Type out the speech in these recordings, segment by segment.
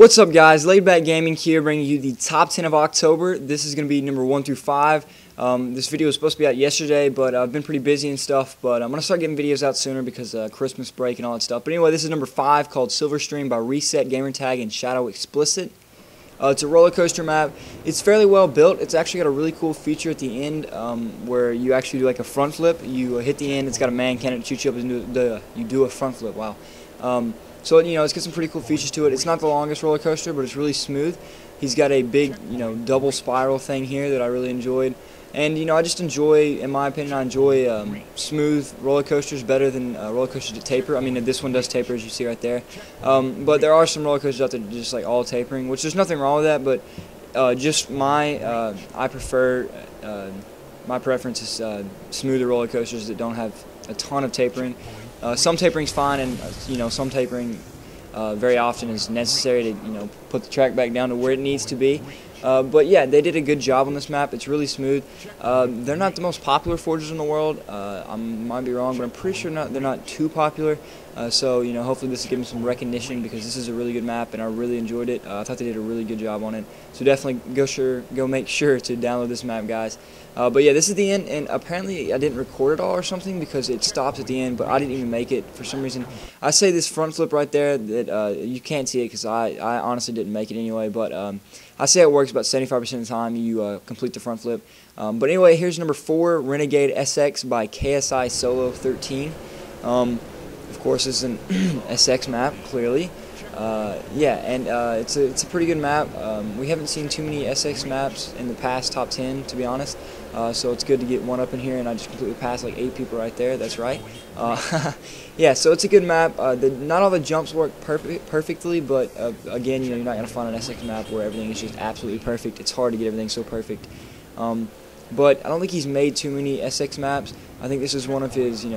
What's up, guys? LayedBackGaming here, bringing you the top 10 of October. This is going to be number 1 through 5. This video was supposed to be out yesterday, but I've been pretty busy and stuff. But I'm going to start getting videos out sooner because Christmas break and all that stuff. But anyway, this is number 5 called Silverstream by Reset Gamertag and Shadow Explicit. It's a roller coaster map. It's fairly well built. It's actually got a really cool feature at the end where you actually do like a front flip. You hit the end. It's got a man cannon to shoot you up and you do a front flip. Wow. So, it's got some pretty cool features to it. It's not the longest roller coaster, but it's really smooth. He's got a big, double spiral thing here that I really enjoyed. And, I just enjoy, in my opinion, I enjoy smooth roller coasters better than roller coasters that taper. I mean, this one does taper, as you see right there. But there are some roller coasters out there that just like all tapering, which there's nothing wrong with that, but just I prefer, my preference is smoother roller coasters that don't have a ton of tapering. Some tapering's fine, and some tapering very often is necessary to put the track back down to where it needs to be. But yeah, they did a good job on this map. It's really smooth. They're not the most popular forgers in the world. I might be wrong, but I'm pretty sure they're not too popular. So hopefully this will give them some recognition because this is a really good map and I really enjoyed it. I thought they did a really good job on it. So definitely go make sure to download this map, guys. But yeah, this is the end, and apparently I didn't record it all or something because it stopped at the end, but I didn't even make it for some reason. I say this front flip right there that you can't see it because I honestly didn't make it anyway, but I say it works about 75% of the time you complete the front flip. But anyway, here's number 4, Renegade SX by KSI Solo 13. Of course, it's an SX map, clearly. Yeah, and it's a pretty good map. We haven't seen too many SX maps in the past top 10, to be honest. So it's good to get one up in here, and I just completely passed like 8 people right there. That's right. Yeah, so it's a good map. Not all the jumps work perfectly, but again, you're not gonna find an SX map where everything is just absolutely perfect. It's hard to get everything so perfect. But I don't think he's made too many SX maps. I think this is one of his,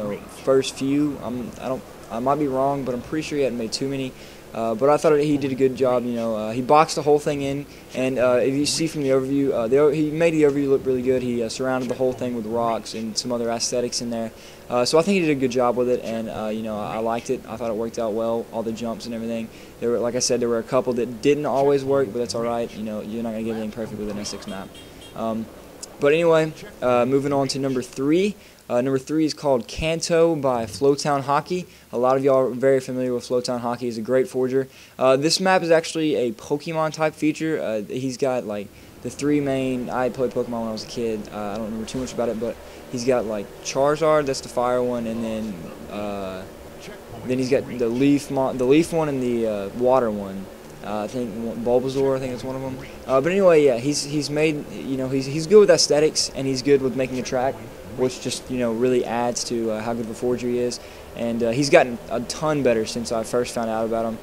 first few. I might be wrong, but I'm pretty sure he hadn't made too many. But I thought he did a good job. He boxed the whole thing in, and if you see from the overview, he made the overview look really good. He surrounded the whole thing with rocks and some other aesthetics in there. So I think he did a good job with it, and I liked it. I thought it worked out well, all the jumps and everything. There were, like I said, there were a couple that didn't always work, but that's all right. You're not gonna get everything perfect with an SX map. But anyway, moving on to number 3. Number 3 is called Cantato by Flowtown Hockey. A lot of y'all are very familiar with Flowtown Hockey. He's a great forger. This map is actually a Pokemon type feature. He's got like the 3 main. I played Pokemon when I was a kid. I don't remember too much about it, but he's got like Charizard, that's the fire one, and then he's got the leaf one and the water one. I think Bulbasaur, I think it's one of them. But anyway, yeah, he's made, he's good with aesthetics, and he's good with making a track, which just, really adds to how good of a forger he is. And he's gotten a ton better since I first found out about him.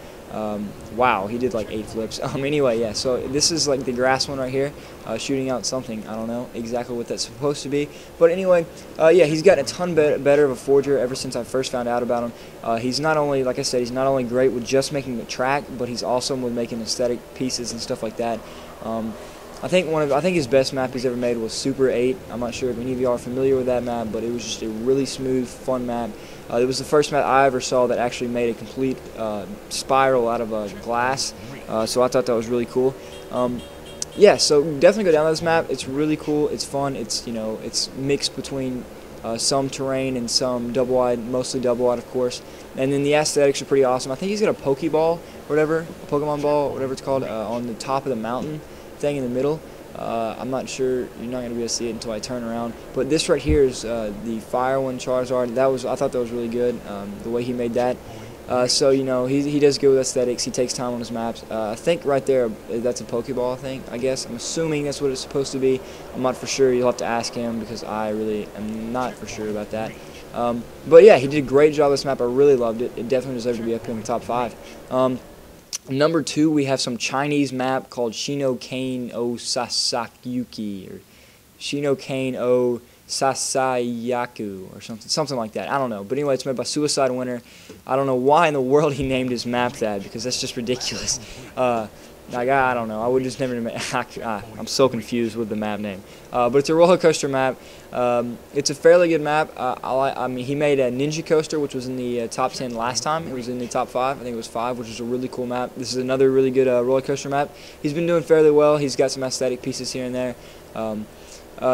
Wow, he did like 8 flips. Anyway, yeah, so this is like the grass one right here, shooting out something. I don't know exactly what that's supposed to be. But anyway, yeah, he's gotten a ton better of a forger ever since I first found out about him. He's not only, like I said, he's not only great with just making the track, but he's awesome with making aesthetic pieces and stuff like that. I think his best map he's ever made was Super 8. I'm not sure if any of you are familiar with that map, but it was just a really smooth, fun map. It was the first map I ever saw that actually made a complete spiral out of glass, so I thought that was really cool. Yeah, so definitely go download this map. It's really cool. It's fun. It's it's mixed between some terrain and some double wide, mostly double wide, of course. And then the aesthetics are pretty awesome. I think he's got a Pokeball, whatever, a Pokemon ball, whatever it's called, on the top of the mountain thing in the middle. I'm not sure, you're not going to be able to see it until I turn around, but this right here is the fire one, Charizard. I thought that was really good, the way he made that. So he does good with aesthetics. He takes time on his maps. I think right there that's a Pokeball, I guess. I'm assuming that's what it's supposed to be. I'm not for sure. You'll have to ask him because I really am not for sure about that. But yeah, he did a great job with this map. I really loved it. It definitely deserved to be up here in the top 5. Number 2, we have some Chinese map called Chino Kane o Sasayuki, or Chino Kane o Sasayaku, or something like that. I don't know. But anyway, it's made by Suicide Winner. I don't know why in the world he named his map that, because that's just ridiculous. Like, I don't know. I would just never. I'm so confused with the map name. But it's a roller coaster map. It's a fairly good map. I mean, he made a Ninja Coaster, which was in the top 10 last time. It was in the top 5. I think it was 5, which is a really cool map. This is another really good roller coaster map. He's been doing fairly well. He's got some aesthetic pieces here and there.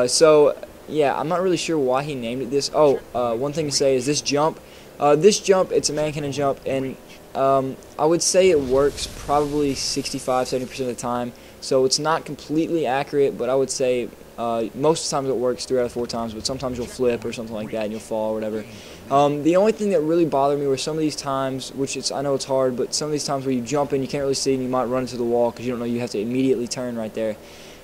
So yeah, I'm not really sure why he named it this. Oh, one thing to say is this jump. It's a man cannon jump, and I would say it works probably 65–70% of the time. So it's not completely accurate, but I would say most of the times it works 3 out of 4 times. But sometimes you'll flip or something like that, and you'll fall or whatever. The only thing that really bothered me were some of these times, I know it's hard, but some of these times where you jump and you can't really see and you might run into the wall because you don't know you have to immediately turn right there.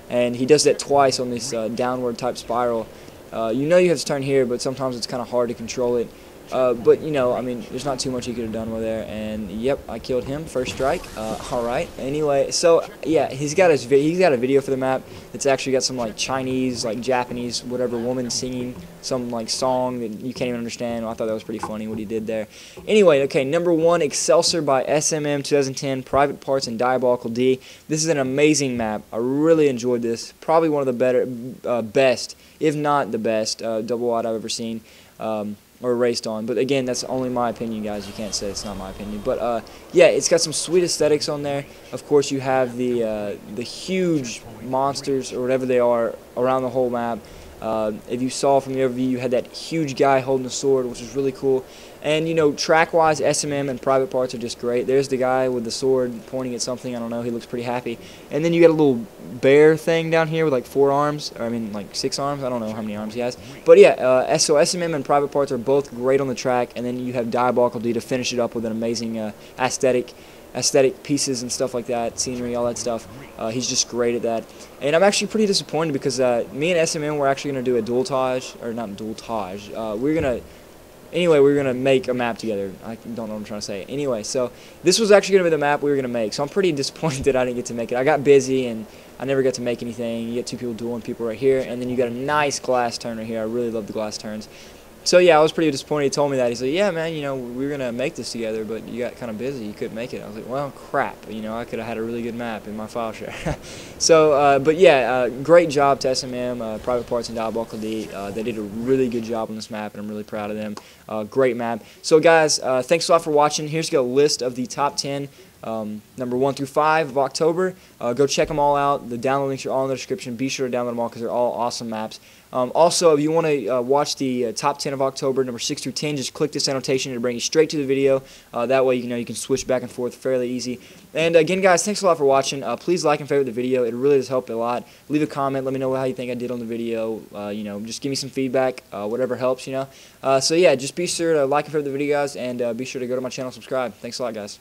And he does that twice on this downward type spiral. You know you have to turn here, but sometimes it's kind of hard to control it. But, you know, I mean, there's not too much he could have done with there. And, yep, I killed him. First strike. All right. Anyway, so, yeah, he's got a video for the map that's actually got some, like, Chinese, like, Japanese, whatever, woman singing some, like, song that you can't even understand. I thought that was pretty funny what he did there. Anyway, okay, number 1, Excelsir by SMM 2010, Private Parts and Diabolical D. This is an amazing map. I really enjoyed this. Probably one of the best, if not the best, double wide I've ever seen. Or raced on, but again, that's only my opinion, guys. You can't say it's not my opinion. But yeah, it's got some sweet aesthetics on there. Of course, you have the huge monsters or whatever they are around the whole map. If you saw from the overview, you had that huge guy holding a sword, which is really cool. And, you know, track-wise, SMM and Private Parts are just great. There's the guy with the sword pointing at something. I don't know. He looks pretty happy. And then you got a little bear thing down here with, like, 4 arms. Or, I mean, like, 6 arms. I don't know how many arms he has. But, yeah, so SMM and Private Parts are both great on the track. And then you have Diabolical D to finish it up with an amazing aesthetic pieces and stuff like that, scenery, all that stuff. He's just great at that. And I'm actually pretty disappointed because me and SMM were actually going to do a dueltage, or not dueltage. We're going to make a map together. I don't know what I'm trying to say. Anyway, so this was actually going to be the map we were going to make. So I'm pretty disappointed that I didn't get to make it. I got busy and I never got to make anything. You get 2 people dueling people right here, and then you got a nice glass turn right here. I really love the glass turns. So yeah, I was pretty disappointed. He told me that. He said, yeah, man, you know, we were going to make this together, but you got kind of busy. You couldn't make it. I was like, well, crap. You know, I could have had a really good map in my file share. So, but yeah, great job to SMM, Private Parts, and Diabolical D. They did a really good job on this map, and I'm really proud of them. Great map. So, guys, thanks a lot for watching. Here's a list of the top 10. Number 1 through 5 of October. Go check them all out. The download links are all in the description. Be sure to download them all because they're all awesome maps. Also, if you want to watch the top 10 of October, number 6 through 10, just click this annotation. It'll bring you straight to the video. That way, you can switch back and forth fairly easy. And again, guys, thanks a lot for watching. Please like and favorite the video. It really does help a lot. Leave a comment. Let me know how you think I did on the video. Just give me some feedback. Whatever helps. So yeah, just be sure to like and favorite the video, guys, and be sure to go to my channel and subscribe. Thanks a lot, guys.